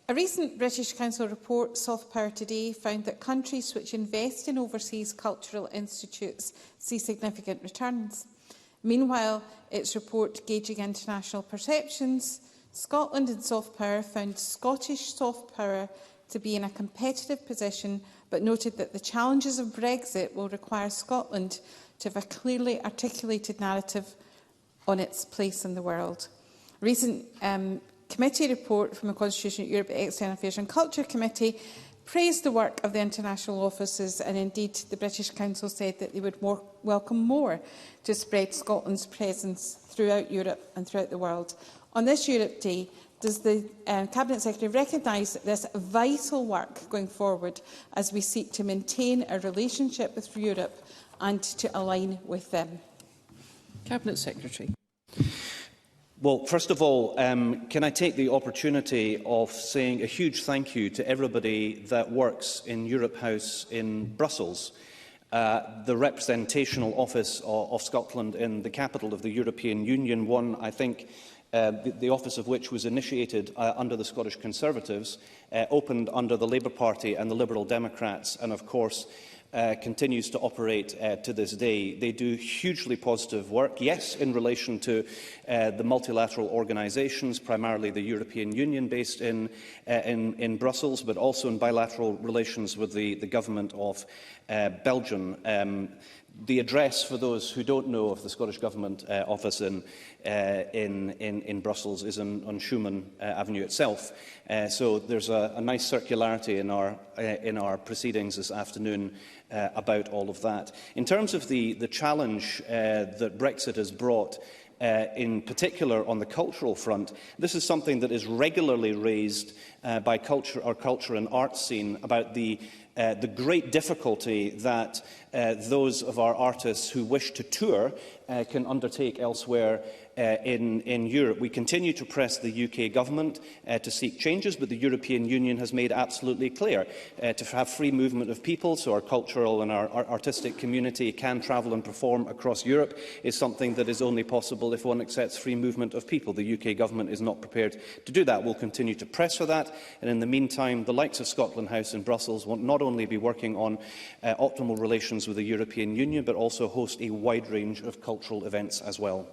A recent British Council report, Soft Power Today, found that countries which invest in overseas cultural institutes see significant returns. Meanwhile, its report gauging international perceptions, Scotland and Soft Power found Scottish soft power to be in a competitive position, but noted that the challenges of Brexit will require Scotland to have a clearly articulated narrative on its place in the world. A recent committee report from the Constitution, Europe, External Affairs and Culture Committee praised the work of the international offices, and indeed the British Council said that they would welcome more to spread Scotland's presence throughout Europe and throughout the world. On this Europe Day, does the Cabinet Secretary recognise this vital work going forward as we seek to maintain our relationship with Europe and to align with them? Cabinet Secretary. Well, first of all, can I take the opportunity of saying a huge thank you to everybody that works in Europe House in Brussels, the representational office of Scotland in the capital of the European Union, one, I think, the office of which was initiated under the Scottish Conservatives, opened under the Labour Party and the Liberal Democrats, and of course continues to operate to this day. They do hugely positive work, yes, in relation to the multilateral organisations, primarily the European Union based in Brussels, but also in bilateral relations with the government of Belgium. The address, for those who don't know of the Scottish Government office in Brussels, is on Schumann Avenue itself. So there's a nice circularity in our proceedings this afternoon about all of that. In terms of the challenge that Brexit has brought, in particular on the cultural front, this is something that is regularly raised by our culture and arts scene about the great difficulty that those of our artists who wish to tour can undertake elsewhere in Europe. We continue to press the UK government to seek changes, but the European Union has made absolutely clear to have free movement of people, so our cultural and our artistic community can travel and perform across Europe, is something that is only possible if one accepts free movement of people. The UK government is not prepared to do that. We'll continue to press for that, and in the meantime, the likes of Scotland House in Brussels will not only be working on optimal relations with the European Union, but also host a wide range of cultural events as well.